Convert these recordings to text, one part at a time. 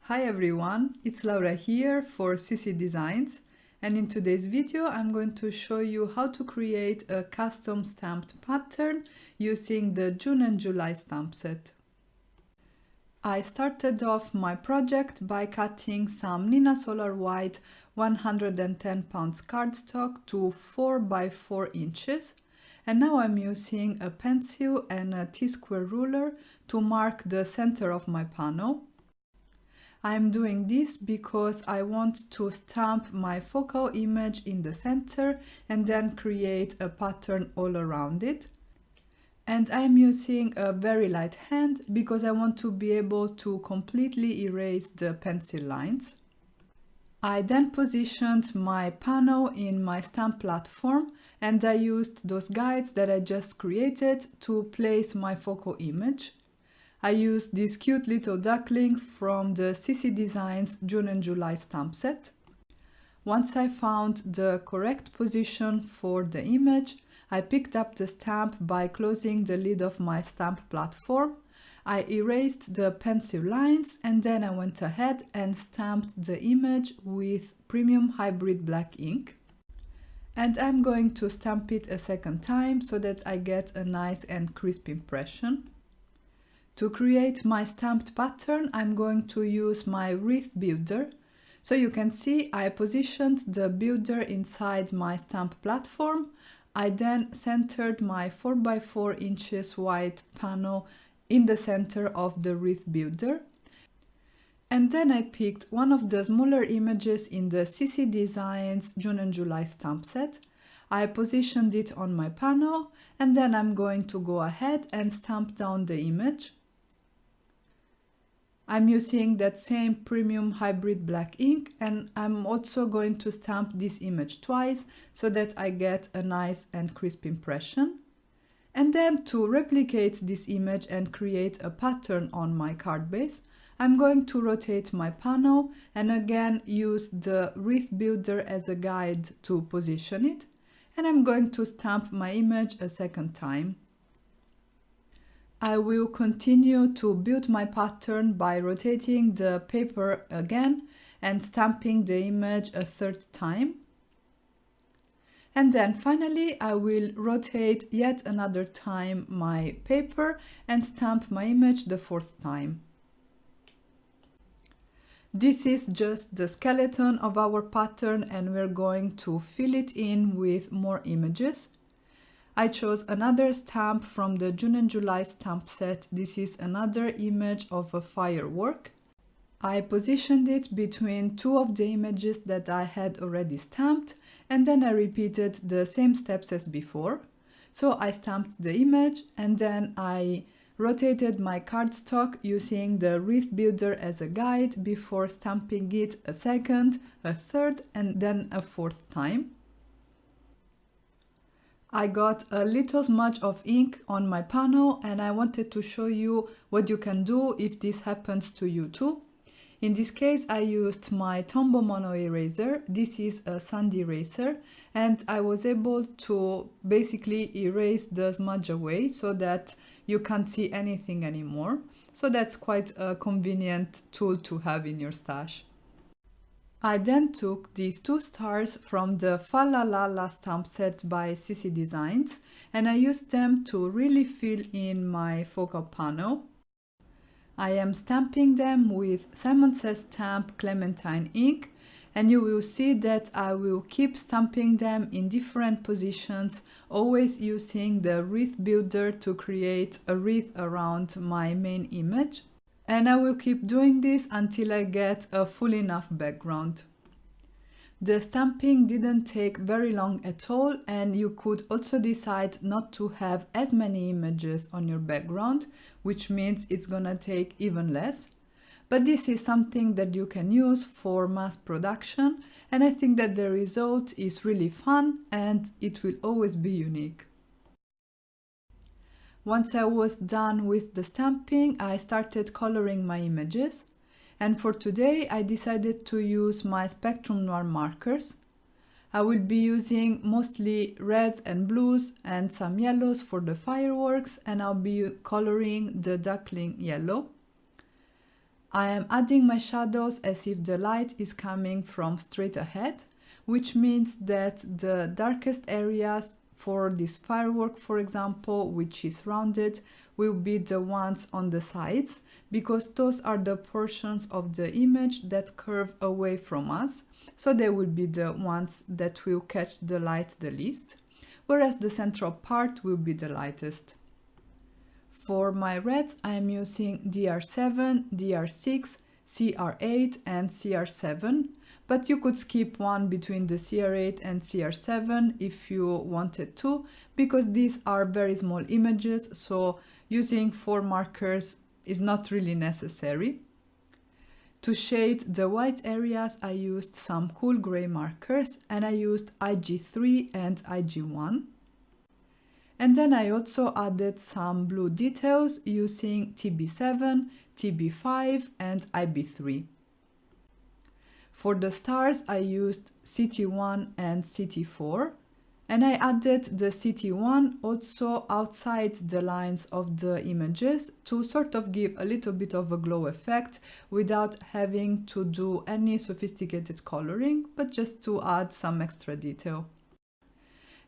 Hi everyone, it's Laura here for CC Designs, and in today's video I'm going to show you how to create a custom stamped pattern using the June and July stamp set. I started off my project by cutting some Nina Solar White 110 pounds cardstock to 4 by 4 inches, and now I'm using a pencil and a T-square ruler to mark the center of my panel. I'm doing this because I want to stamp my focal image in the center and then create a pattern all around it. And I'm using a very light hand because I want to be able to completely erase the pencil lines. I then positioned my panel in my stamp platform and I used those guides that I just created to place my focal image. I used this cute little duckling from the CC Designs June and July stamp set. Once I found the correct position for the image, I picked up the stamp by closing the lid of my stamp platform. I erased the pencil lines and then I went ahead and stamped the image with premium hybrid black ink. And I'm going to stamp it a second time so that I get a nice and crisp impression. To create my stamped pattern, I'm going to use my wreath builder. So you can see I positioned the builder inside my stamp platform. I then centered my 4 by 4 inches white panel in the center of the wreath builder. And then I picked one of the smaller images in the CC Designs June and July stamp set. I positioned it on my panel and then I'm going to go ahead and stamp down the image. I'm using that same premium hybrid black ink and I'm also going to stamp this image twice so that I get a nice and crisp impression. And then to replicate this image and create a pattern on my card base, I'm going to rotate my panel and again use the wreath builder as a guide to position it. And I'm going to stamp my image a second time. I will continue to build my pattern by rotating the paper again and stamping the image a third time. And then finally I will rotate yet another time my paper and stamp my image the fourth time. This is just the skeleton of our pattern and we're going to fill it in with more images. I chose another stamp from the June and July stamp set. This is another image of a firework. I positioned it between two of the images that I had already stamped and then I repeated the same steps as before. So I stamped the image and then I rotated my cardstock using the wreath builder as a guide before stamping it a second, a third and then a fourth time. I got a little smudge of ink on my panel and I wanted to show you what you can do if this happens to you too. In this case I used my Tombow Mono eraser. This is a sand eraser and I was able to basically erase the smudge away so that you can't see anything anymore. So that's quite a convenient tool to have in your stash. I then took these two stars from the Fa La La La stamp set by CC Designs and I used them to really fill in my focal panel. I am stamping them with Simon Says Stamp Clementine ink and you will see that I will keep stamping them in different positions, always using the wreath builder to create a wreath around my main image. And I will keep doing this until I get a full enough background. The stamping didn't take very long at all and you could also decide not to have as many images on your background, which means it's gonna take even less. But this is something that you can use for mass production and I think that the result is really fun and it will always be unique. Once I was done with the stamping, I started coloring my images. And for today, I decided to use my Spectrum Noir markers. I will be using mostly reds and blues and some yellows for the fireworks, and I'll be coloring the duckling yellow. I am adding my shadows as if the light is coming from straight ahead, which means that the darkest areas for this firework, for example, which is rounded, will be the ones on the sides, because those are the portions of the image that curve away from us, so they will be the ones that will catch the light the least, whereas the central part will be the lightest. For my reds, I am using DR7, DR6, CR8 and CR7, but you could skip one between the CR8 and CR7 if you wanted to, because these are very small images, so using 4 markers is not really necessary. To shade the white areas, I used some cool gray markers, and I used IG3 and IG1. And then I also added some blue details using TB7, TB5 and IB3. For the stars, I used CT1 and CT4, and I added the CT1 also outside the lines of the images to sort of give a little bit of a glow effect without having to do any sophisticated coloring, but just to add some extra detail.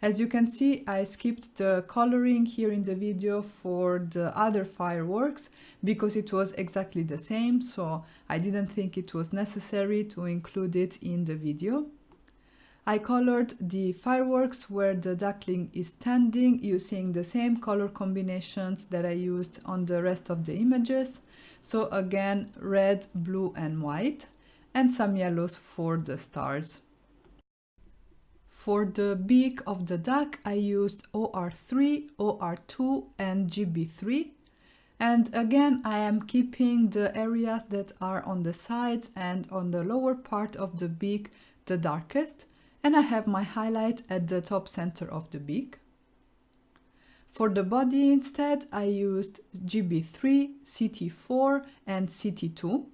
As you can see, I skipped the coloring here in the video for the other fireworks because it was exactly the same, so I didn't think it was necessary to include it in the video. I colored the fireworks where the duckling is standing using the same color combinations that I used on the rest of the images. So again, red, blue and white, and some yellows for the stars. For the beak of the duck, I used OR3, OR2 and GB3. And again, I am keeping the areas that are on the sides and on the lower part of the beak the darkest. And I have my highlight at the top center of the beak. For the body instead, I used GB3, CT4 and CT2.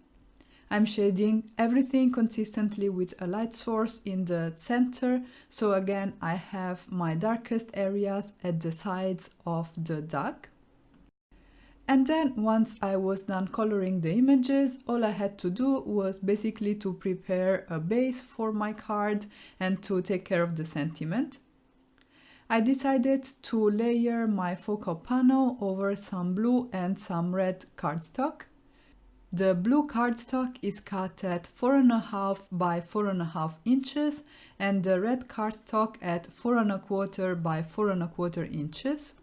I'm shading everything consistently with a light source in the center, so again I have my darkest areas at the sides of the duck. And then once I was done coloring the images, all I had to do was basically to prepare a base for my card and to take care of the sentiment. I decided to layer my focal panel over some blue and some red cardstock. The blue cardstock is cut at 4.5 by 4.5 inches and the red cardstock at 4.25 by 4.25 inches.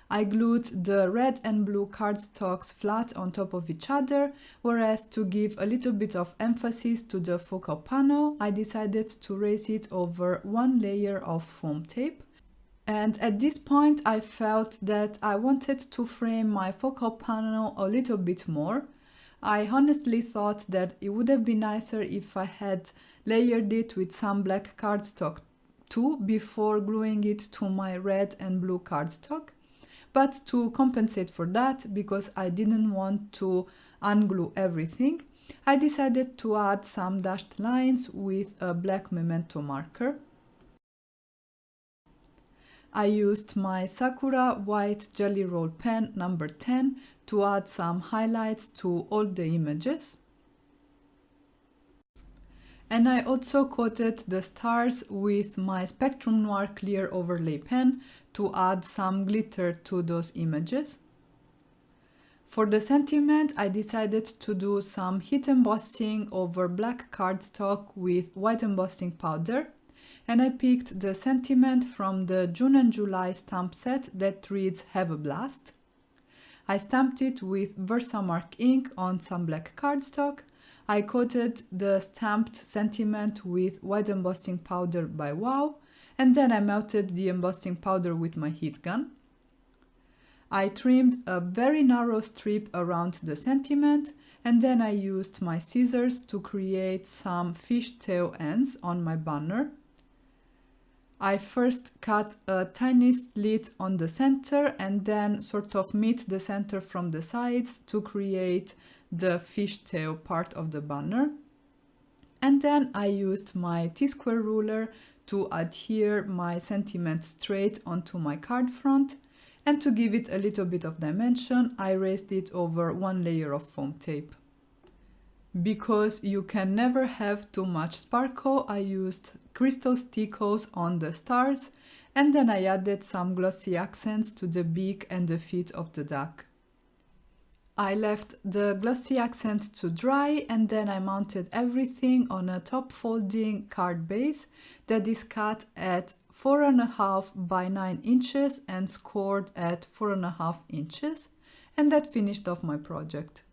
I glued the red and blue cardstocks flat on top of each other, whereas to give a little bit of emphasis to the focal panel, I decided to raise it over one layer of foam tape. And at this point I felt that I wanted to frame my focal panel a little bit more. I honestly thought that it would have been nicer if I had layered it with some black cardstock too before gluing it to my red and blue cardstock. But to compensate for that, because I didn't want to unglue everything, I decided to add some dashed lines with a black memento marker. I used my Sakura white jelly roll pen number 10 to add some highlights to all the images. And I also coated the stars with my Spectrum Noir clear overlay pen to add some glitter to those images. For the sentiment, I decided to do some heat embossing over black cardstock with white embossing powder. And I picked the sentiment from the June and July stamp set that reads "Have a Blast." I stamped it with Versamark ink on some black cardstock. I coated the stamped sentiment with white embossing powder by Wow, and then I melted the embossing powder with my heat gun. I trimmed a very narrow strip around the sentiment, and then I used my scissors to create some fishtail ends on my banner. I first cut a tiny slit on the center and then sort of meet the center from the sides to create the fishtail part of the banner. And then I used my T-square ruler to adhere my sentiment straight onto my card front, and to give it a little bit of dimension, I raised it over one layer of foam tape. Because you can never have too much sparkle, I used crystal stickles on the stars, and then I added some glossy accents to the beak and the feet of the duck. I left the glossy accent to dry, and then I mounted everything on a top folding card base that is cut at 4.5 by 9 inches and scored at 4.5 inches, and that finished off my project.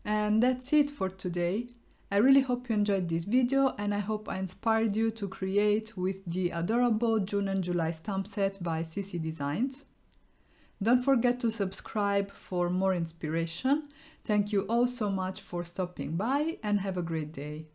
And that's it for today. I really hope you enjoyed this video, and I hope I inspired you to create with the adorable June and July stamp set by CC Designs. Don't forget to subscribe for more inspiration. Thank you all so much for stopping by, and have a great day.